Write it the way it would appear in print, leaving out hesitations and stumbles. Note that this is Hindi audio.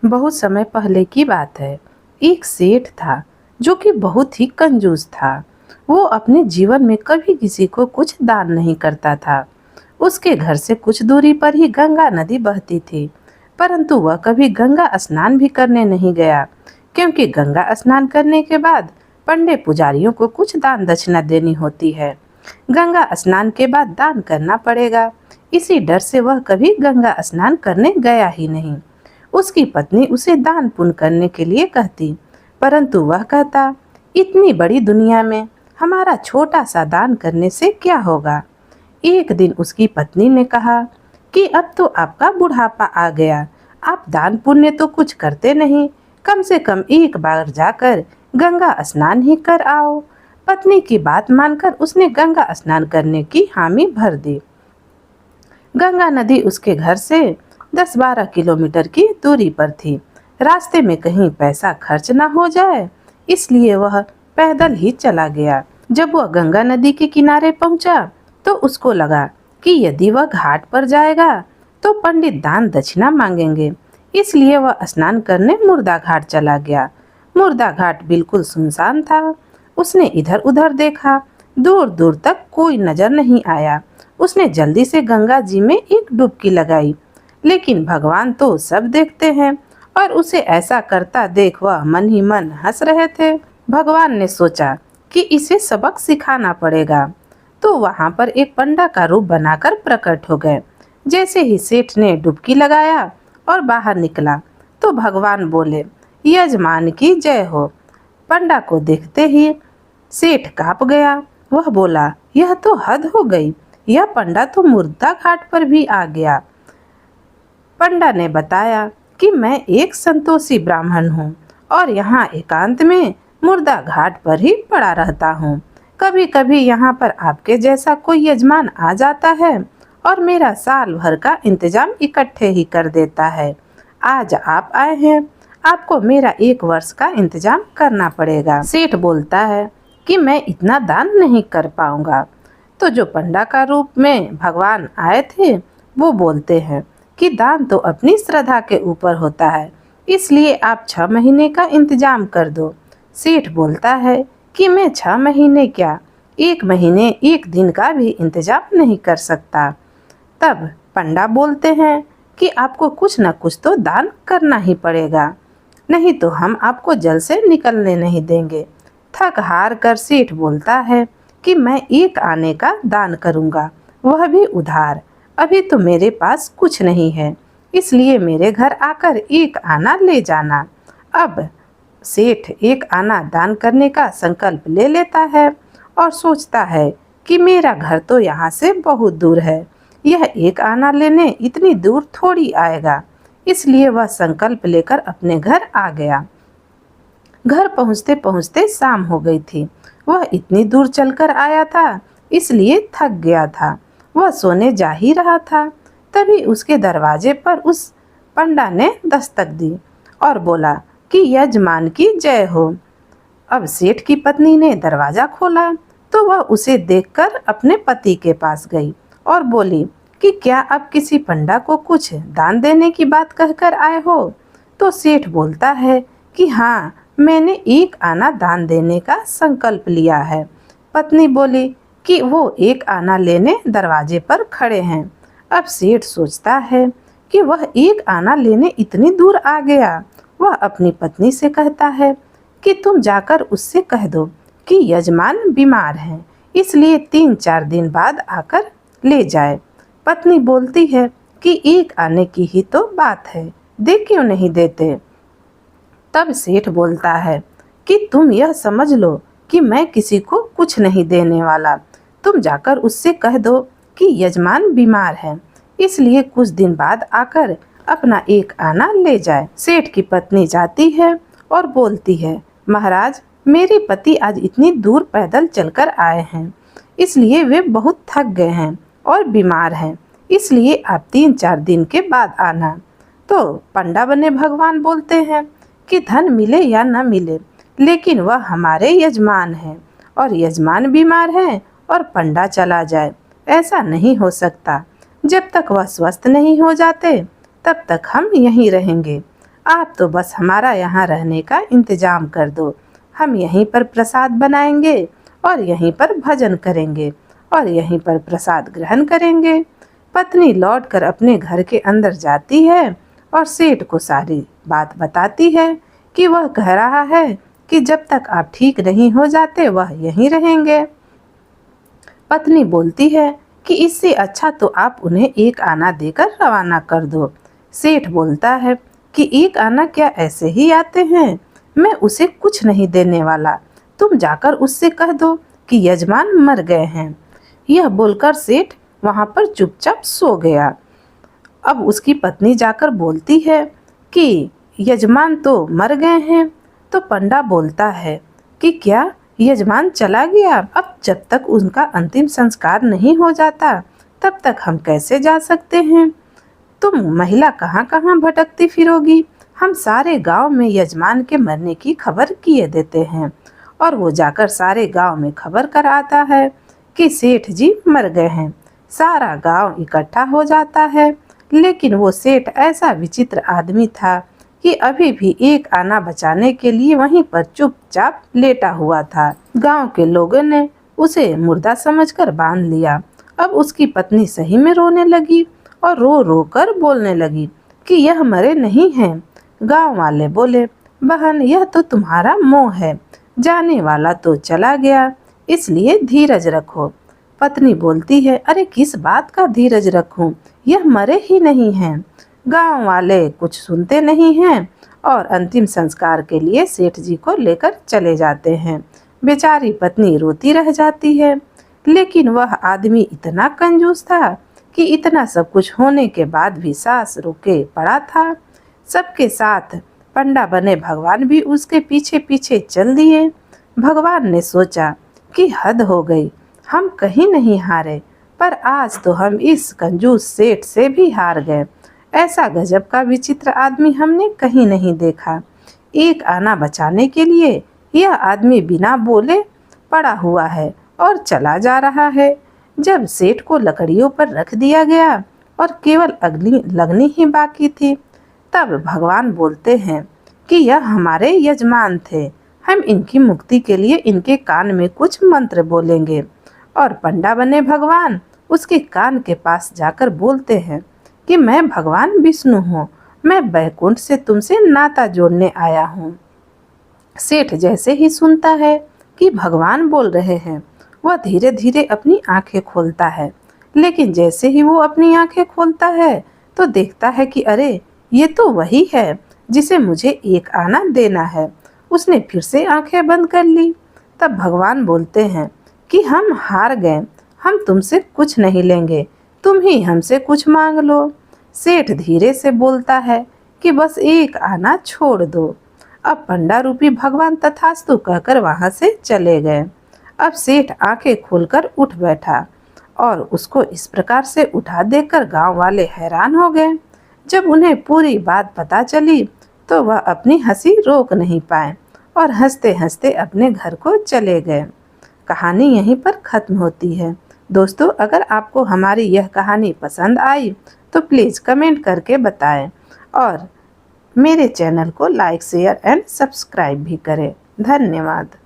बहुत समय पहले की बात है। एक सेठ था जो कि बहुत ही कंजूस था। वो अपने जीवन में कभी किसी को कुछ दान नहीं करता था। उसके घर से कुछ दूरी पर ही गंगा नदी बहती थी, परंतु वह कभी गंगा स्नान भी करने नहीं गया, क्योंकि गंगा स्नान करने के बाद पंडे पुजारियों को कुछ दान दक्षिणा देनी होती है। गंगा स्नान के बाद दान करना पड़ेगा, इसी डर से वह कभी गंगा स्नान करने गया ही नहीं। उसकी पत्नी उसे दान पुण्य करने के लिए कहती, परंतु वह कहता, इतनी बड़ी दुनिया में हमारा छोटा सा दान करने से क्या होगा। एक दिन उसकी पत्नी ने कहा कि अब तो आपका बुढ़ापा आ गया, आप दान पुण्य तो कुछ करते नहीं, कम से कम एक बार जाकर गंगा स्नान ही कर आओ। पत्नी की बात मानकर उसने गंगा स्नान करने की हामी भर दी। गंगा नदी उसके घर से 10-12 किलोमीटर की दूरी पर थी। रास्ते में कहीं पैसा खर्च ना हो जाए, इसलिए वह पैदल ही चला गया। जब वह गंगा नदी के किनारे पहुंचा तो उसको लगा कि यदि वह घाट पर जाएगा तो पंडित दान दक्षिणा मांगेंगे, इसलिए वह स्नान करने मुर्दा घाट चला गया। मुर्दा घाट बिल्कुल सुनसान था। उसने इधर उधर देखा, दूर दूर तक कोई नजर नहीं आया। उसने जल्दी से गंगा जी में एक डुबकी लगाई, लेकिन भगवान तो सब देखते हैं और उसे ऐसा करता देख वह मन ही मन हंस रहे थे। भगवान ने सोचा कि इसे सबक सिखाना पड़ेगा, तो वहां पर एक पंडा का रूप बनाकर प्रकट हो गए। जैसे ही सेठ ने डुबकी लगाया और बाहर निकला तो भगवान बोले, यजमान की जय हो। पंडा को देखते ही सेठ कांप गया। वह बोला, यह तो हद हो गई, यह पंडा तो मुर्दा घाट पर भी आ गया। पंडा ने बताया कि मैं एक संतोषी ब्राह्मण हूँ और यहाँ एकांत में मुर्दा घाट पर ही पड़ा रहता हूँ। कभी कभी यहाँ पर आपके जैसा कोई यजमान आ जाता है और मेरा साल भर का इंतजाम इकट्ठे ही कर देता है। आज आप आए हैं, आपको मेरा 1 वर्ष का इंतजाम करना पड़ेगा। सेठ बोलता है कि मैं इतना दान नहीं कर पाऊंगा। तो जो पंडा का रूप में भगवान आए थे वो बोलते हैं कि दान तो अपनी श्रद्धा के ऊपर होता है, इसलिए आप 6 महीने का इंतजाम कर दो। सेठ बोलता है कि मैं 6 महीने क्या, 1 महीने 1 दिन का भी इंतजाम नहीं कर सकता। तब पंडा बोलते हैं कि आपको कुछ न कुछ तो दान करना ही पड़ेगा, नहीं तो हम आपको जल से निकलने नहीं देंगे। थक हार कर सेठ बोलता है कि मैं 1 आने का दान करूंगा, वह भी उधार। अभी तो मेरे पास कुछ नहीं है, इसलिए मेरे घर आकर 1 आना ले जाना। अब सेठ 1 आना दान करने का संकल्प ले लेता है और सोचता है कि मेरा घर तो यहाँ से बहुत दूर है, यह 1 आना लेने इतनी दूर थोड़ी आएगा। इसलिए वह संकल्प लेकर अपने घर आ गया। घर पहुँचते पहुँचते शाम हो गई थी। वह इतनी दूर चलकर आया था, इसलिए थक गया था। वह सोने जा ही रहा था, तभी उसके दरवाजे पर उस पंडा ने दस्तक दी और बोला कि यजमान की जय हो। अब सेठ की पत्नी ने दरवाजा खोला तो वह उसे देखकर अपने पति के पास गई और बोली कि क्या अब किसी पंडा को कुछ दान देने की बात कहकर आए हो। तो सेठ बोलता है कि हाँ, मैंने 1 आना दान देने का संकल्प लिया है। पत्नी बोली कि वो 1 आना लेने दरवाजे पर खड़े हैं। अब सेठ सोचता है कि वह 1 आना लेने इतनी दूर आ गया। वह अपनी पत्नी से कहता है कि तुम जाकर उससे कह दो कि यजमान बीमार हैं, इसलिए 3-4 दिन बाद आकर ले जाए। पत्नी बोलती है कि 1 आने की ही तो बात है, दे क्यों नहीं देते। तब सेठ बोलता है कि तुम यह समझ लो कि मैं किसी को कुछ नहीं देने वाला। तुम जाकर उससे कह दो कि यजमान बीमार है, इसलिए कुछ दिन बाद आकर अपना 1 आना ले जाए। सेठ की पत्नी जाती है और बोलती है, महाराज, मेरे पति आज इतनी दूर पैदल चलकर आए हैं, इसलिए वे बहुत थक गए हैं और बीमार हैं, इसलिए आप 3-4 दिन के बाद आना। तो पंडा बने भगवान बोलते हैं कि धन मिले या न मिले, लेकिन वह हमारे यजमान हैं और यजमान बीमार हैं और पंडा चला जाए, ऐसा नहीं हो सकता। जब तक वह स्वस्थ नहीं हो जाते तब तक हम यहीं रहेंगे। आप तो बस हमारा यहाँ रहने का इंतजाम कर दो। हम यहीं पर प्रसाद बनाएंगे और यहीं पर भजन करेंगे और यहीं पर प्रसाद ग्रहण करेंगे। पत्नी लौटकर अपने घर के अंदर जाती है और सेठ को सारी बात बताती है कि वह कह रहा है कि जब तक आप ठीक नहीं हो जाते वह यहीं रहेंगे। पत्नी बोलती है कि इससे अच्छा तो आप उन्हें 1 आना देकर रवाना कर दो। सेठ बोलता है कि 1 आना क्या ऐसे ही आते हैं, मैं उसे कुछ नहीं देने वाला, तुम जाकर उससे कह दो कि यजमान मर गए हैं। यह बोलकर सेठ वहां पर चुपचाप सो गया। अब उसकी पत्नी जाकर बोलती है कि यजमान तो मर गए हैं। तो पंडा बोलता है कि क्या यजमान चला गया? अब जब तक उनका अंतिम संस्कार नहीं हो जाता तब तक हम कैसे जा सकते हैं? तुम महिला कहाँ कहाँ भटकती फिरोगी। हम सारे गांव में यजमान के मरने की खबर किए देते हैं और वो जाकर सारे गांव में खबर कर आता है कि सेठ जी मर गए हैं। सारा गांव इकट्ठा हो जाता है, लेकिन वो सेठ ऐसा विचित्र आदमी था कि अभी भी 1 आना बचाने के लिए वहीं पर चुपचाप लेटा हुआ था। गांव के लोगों ने उसे मुर्दा समझकर बांध लिया। अब उसकी पत्नी सही में रोने लगी और रो रो कर बोलने लगी कि यह मरे नहीं हैं। गांव वाले बोले, बहन यह तो तुम्हारा मोह है, जाने वाला तो चला गया, इसलिए धीरज रखो। पत्नी बोलती है, अरे किस बात का धीरज रखूं, यह मरे ही नहीं हैं। गांव वाले कुछ सुनते नहीं हैं और अंतिम संस्कार के लिए सेठ जी को लेकर चले जाते हैं। बेचारी पत्नी रोती रह जाती है, लेकिन वह आदमी इतना कंजूस था कि इतना सब कुछ होने के बाद भी सांस रोके पड़ा था। सबके साथ पंडा बने भगवान भी उसके पीछे पीछे चल दिए। भगवान ने सोचा कि हद हो गई, हम कहीं नहीं हारे, पर आज तो हम इस कंजूस सेठ से भी हार गए। ऐसा गजब का विचित्र आदमी हमने कहीं नहीं देखा। 1 आना बचाने के लिए यह आदमी बिना बोले पड़ा हुआ है और चला जा रहा है। जब सेठ को लकड़ियों पर रख दिया गया और केवल अग्नि लगनी ही बाकी थी, तब भगवान बोलते हैं कि यह हमारे यजमान थे, हम इनकी मुक्ति के लिए इनके कान में कुछ मंत्र बोलेंगे। और पंडा बने भगवान उसके कान के पास जाकर बोलते हैं कि मैं भगवान विष्णु हूँ, मैं बैकुंठ से तुमसे नाता जोड़ने आया हूँ। सेठ जैसे ही सुनता है कि भगवान बोल रहे हैं, वह धीरे धीरे अपनी आंखें खोलता है। लेकिन जैसे ही वो अपनी आंखें खोलता है तो देखता है कि अरे ये तो वही है जिसे मुझे 1 आना देना है। उसने फिर से आंखें बंद कर ली। तब भगवान बोलते हैं कि हम हार गए, हम तुमसे कुछ नहीं लेंगे, तुम ही हमसे कुछ मांग लो। सेठ धीरे से बोलता है कि बस 1 आना छोड़ दो। अब पंडा रूपी भगवान तथास्तु कहकर वहां से चले गए। अब सेठ आंखें खोलकर उठ बैठा और उसको इस प्रकार से उठा देकर गांव वाले हैरान हो गए। जब उन्हें पूरी बात पता चली तो वह अपनी हंसी रोक नहीं पाए और हंसते हंसते अपने घर को चले गए। कहानी यहीं पर खत्म होती है। दोस्तों, अगर आपको हमारी यह कहानी पसंद आई तो प्लीज़ कमेंट करके बताएं और मेरे चैनल को लाइक, शेयर एंड सब्सक्राइब भी करें। धन्यवाद।